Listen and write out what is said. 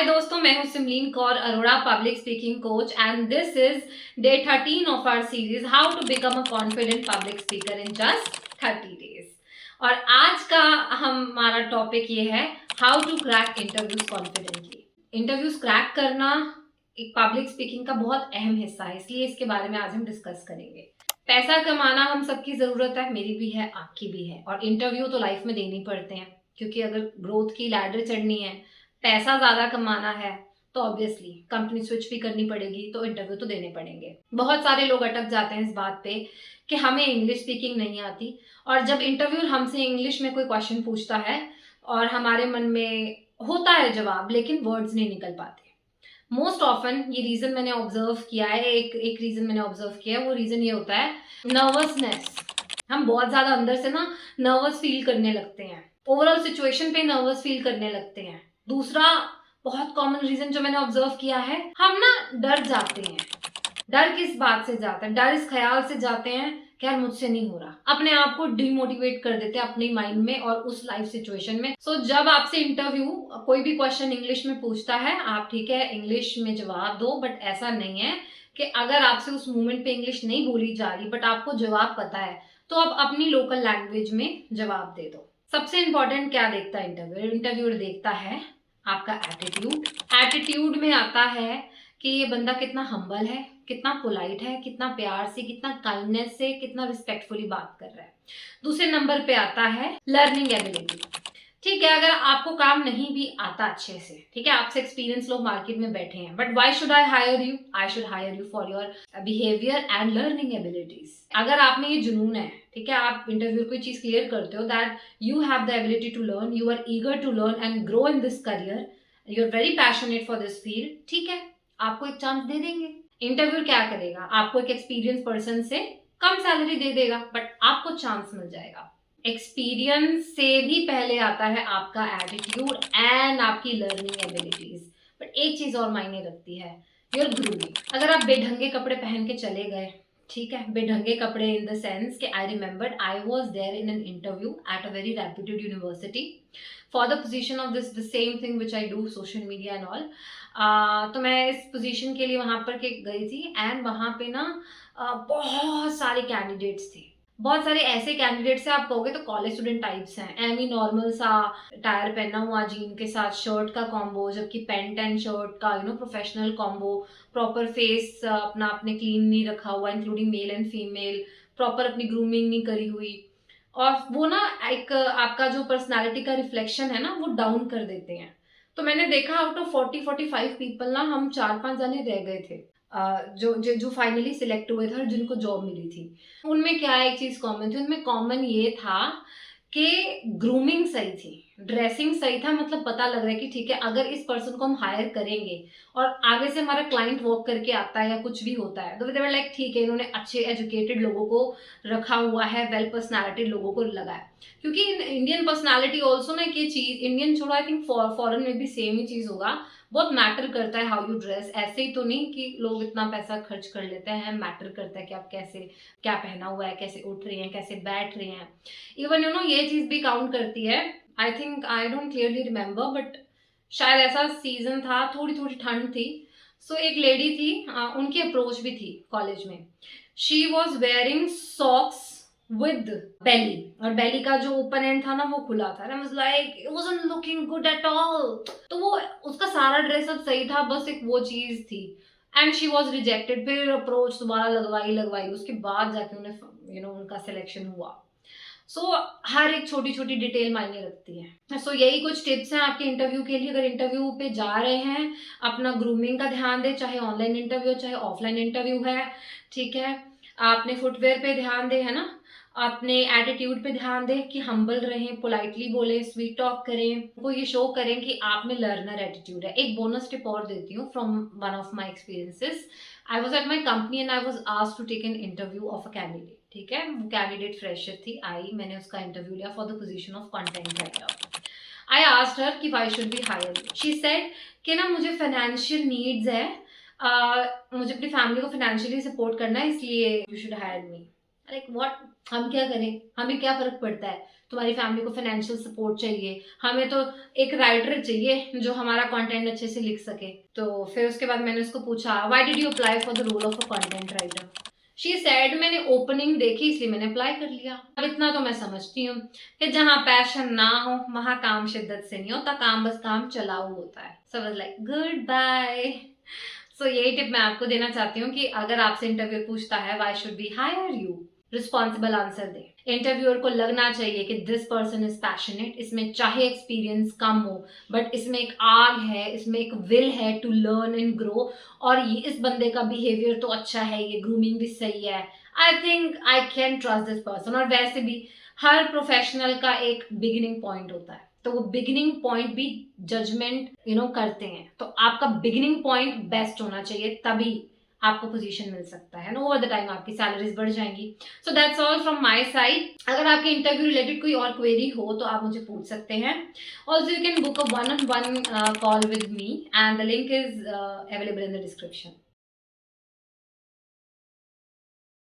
हाय दोस्तों, मैं हूं Simleen Kaur Arora, public speaking coach and this is day 13 of our series how to become a confident public speaker in just 30 days. और आज का हमारा टॉपिक ये है how to crack interviews confidently. Interviews crack करना एक पब्लिक स्पीकिंग का बहुत अहम हिस्सा है, इसलिए इसके बारे में आज हम डिस्कस करेंगे। पैसा कमाना हम सबकी जरूरत है, मेरी भी है, आपकी भी है, और इंटरव्यू तो लाइफ में देने ही पड़ते हैं, क्योंकि अगर ग्रोथ की लैडर चढ़नी है, पैसा ज्यादा कमाना है, तो ऑब्वियसली कंपनी स्विच भी करनी पड़ेगी, तो इंटरव्यू तो देने पड़ेंगे। बहुत सारे लोग अटक जाते हैं इस बात पे कि हमें इंग्लिश स्पीकिंग नहीं आती, और जब इंटरव्यू हमसे इंग्लिश में कोई क्वेश्चन पूछता है और हमारे मन में होता है जवाब, लेकिन वर्ड्स नहीं निकल पाते। मोस्ट ऑफन ये रीजन मैंने ऑब्जर्व किया है, एक रीजन मैंने ऑब्जर्व किया है, वो रीजन ये होता है नर्वसनेस। हम बहुत ज्यादा अंदर से ना नर्वस फील करने लगते हैं, ओवरऑल सिचुएशन पे नर्वस फील करने लगते हैं। दूसरा बहुत कॉमन रीजन जो मैंने ऑब्जर्व किया है, हम ना डर जाते हैं। डर किस बात से जाते हैं? डर इस ख्याल से जाते हैं कि यार मुझसे नहीं हो रहा। अपने आप को डिमोटिवेट कर देते हैं अपने माइंड में और उस लाइफ सिचुएशन में। सो जब आपसे इंटरव्यू कोई भी क्वेश्चन इंग्लिश में पूछता है, आप ठीक है इंग्लिश में जवाब दो, बट ऐसा नहीं है कि अगर आपसे उस मोमेंट पे इंग्लिश नहीं बोली जा रही बट आपको जवाब पता है, तो आप अपनी लोकल लैंग्वेज में जवाब दे दो। सबसे इंपॉर्टेंट क्या देखता है इंटरव्यूअर देखता है आपका एटीट्यूड। एटीट्यूड में आता है कि ये बंदा कितना हम्बल है, कितना पोलाइट है, कितना प्यार से, कितना काइंडनेस से, कितना रिस्पेक्टफुली बात कर रहा है। दूसरे नंबर पे आता है लर्निंग एबिलिटी। ठीक है, अगर आपको काम नहीं भी आता अच्छे से, ठीक है, आपसे एक्सपीरियंस लोग मार्केट में बैठे हैं, but why should I hire you? I should hire you for your behaviour and learning abilities. अगर आप में ये जुनून है, ठीक है, आप इंटरव्यू कोई चीज क्लियर करते हो, that you have the ability to learn, you are eager to learn and grow in this career, you are very passionate for this field, ठीक है, आपको एक चांस दे देंगे। इंटरव्यू क्या करेगा? आपको एक एक्सपीरियंस पर्सन से कम सैलरी दे देगा, बट आपको चांस मिल जाएगा। एक्सपीरियंस से भी पहले आता है आपका एटीट्यूड एंड आपकी लर्निंग एबिलिटीज। बट एक चीज और मायने रखती है, योर ग्रूमिंग। अगर आप बेढंगे कपड़े पहन के चले गए, ठीक है, बेढंगे कपड़े इन द सेंस कि I remembered I was there in an interview at a very reputed university for the position of this the same thing which I do, social media and all. तो मैं इस पोजीशन के लिए वहां पर के गई थी, एंड वहां पे ना बहुत सारे कैंडिडेट्स थे। बहुत सारे ऐसे कैंडिडेट्स हैं, आप कहोगे तो कॉलेज स्टूडेंट टाइप्स हैं, एमी नॉर्मल सा टायर पहना हुआ जीन के साथ शर्ट का कॉम्बो, जबकि पैंट एंड शर्ट का प्रोफेशनल कॉम्बो, प्रॉपर फेस अपना आपने क्लीन नहीं रखा हुआ, including male and female, proper अपनी ग्रूमिंग नहीं करी हुई, और वो ना एक आपका जो पर्सनालिटी का रिफ्लेक्शन है ना, वो डाउन कर देते हैं। तो मैंने देखा आउट ऑफ 40-45 पीपल ना, हम 4-5 जने रह गए थे जो फाइनली सिलेक्ट हुए थे और जिनको जॉब मिली थी। उनमें क्या एक चीज कॉमन थी, उनमें कॉमन ये था कि ग्रूमिंग सही थी, ड्रेसिंग सही था। मतलब पता लग रहा है कि ठीक है, अगर इस पर्सन को हम हायर करेंगे और आगे से हमारा क्लाइंट वॉक करके आता है या कुछ भी होता है, तो दे वर लाइक ठीक है, इन्होंने अच्छे एजुकेटेड लोगों को रखा हुआ है, वेल पर्सनैलिटी लोगों को लगाया। क्योंकि इंडियन पर्सनैलिटी ऑल्सो ना, ये चीज इंडियन छोड़ो, आई थिंक फॉरेन में भी सेम ही चीज होगा, बहुत मैटर करता है हाउ यू ड्रेस। ऐसे ही तो नहीं कि लोग इतना पैसा खर्च कर लेते हैं, मैटर करता है कि आप कैसे क्या पहना हुआ है, कैसे उठ रहे हैं, कैसे बैठ रहे हैं। इवन ये चीज भी काउंट करती है। I think, I don't clearly remember, but शायद ऐसा सीजन था, थोड़ी थोड़ी ठंड थी। सो एक लेडी थी, उनकी अप्रोच भी थी कॉलेज में। She was wearing socks with belly, और बेली का जो ऊपर एंड था ना, वो खुला था। I was like it wasn't looking good at all. तो वो उसका सारा ड्रेसअप सही था, बस एक वो चीज थी, एंड शी वॉज रिजेक्टेड। फिर अप्रोच दोबारा लगवाई, उसके बाद जाके उन्हें उनका सिलेक्शन हुआ। सो हर एक छोटी छोटी डिटेल मायने रखती है। सो यही कुछ टिप्स हैं आपके इंटरव्यू के लिए। अगर इंटरव्यू पे जा रहे हैं, अपना ग्रूमिंग का ध्यान दें, चाहे ऑनलाइन इंटरव्यू चाहे ऑफलाइन इंटरव्यू है, ठीक है। आपने फुटवेयर पे ध्यान दें, है ना, अपने एटीट्यूड पे ध्यान दें कि हम्बल रहें, पोलाइटली बोले, स्वीट टॉक करें, वो ये शो करें कि आप में लर्नर एटीट्यूड है। एक बोनस टिप और देती हूँ from one of my experiences. I was at my company and I was asked to take an interview of a candidate, ठीक है। वो कैंडिडेट फ्रेशर थी, मैंने उसका इंटरव्यू लिया for the position of content writer. I asked her कि why should be hire. She said कि ना मुझे फाइनेंशियल नीड्स है, मुझे अपनी फैमिली को फाइनेंशियली सपोर्ट करना है, इसलिए you should hire me. Like what, हम क्या करें, हमें क्या फर्क पड़ता है, तुम्हारी फैमिली को फाइनेंशियल सपोर्ट चाहिए, हमें तो एक राइटर चाहिए जो हमारा कंटेंट अच्छे से लिख सके। तो फिर उसके बाद मैंने उसको पूछा why did you apply for the role of a content writer. She said मैंने ओपनिंग देखी इसलिए मैंने अप्लाई कर लिया। अब इतना तो मैं समझती हूँ कि जहाँ पैशन ना हो वहाँ काम शिद्दत से नहीं होता, काम बस काम चलाऊ होता है। So was like good bye. So यही टिप मैं आपको देना चाहती हूँ कि अगर आपसे इंटरव्यू पूछता है why should we hire you, responsible answer दे। इंटरव्यूअर को लगना चाहिए कि दिस पर्सन इज पैशनेट, इसमें चाहे एक्सपीरियंस कम हो बट इसमें एक आग है, इसमें एक विल है टू लर्न एंड ग्रो, और ये इस बंदे का बिहेवियर तो अच्छा है, ये ग्रूमिंग भी सही है, I think I can trust this person. और वैसे भी हर प्रोफेशनल का एक बिगिनिंग पॉइंट होता है, तो वो बिगिनिंग पॉइंट भी जजमेंट करते हैं, तो आपका बिगिनिंग पॉइंट बेस्ट होना चाहिए, तभी आपको पोजीशन मिल सकता है ना। ओवर द टाइम आपकी सैलरीज बढ़ जाएंगी। So that's all from my side. अगर आपके इंटरव्यू रिलेटेड कोई और क्वेरी हो तो आप मुझे पूछ सकते हैं। Also you can book a 1-on-1 call with me and the link is available in the description.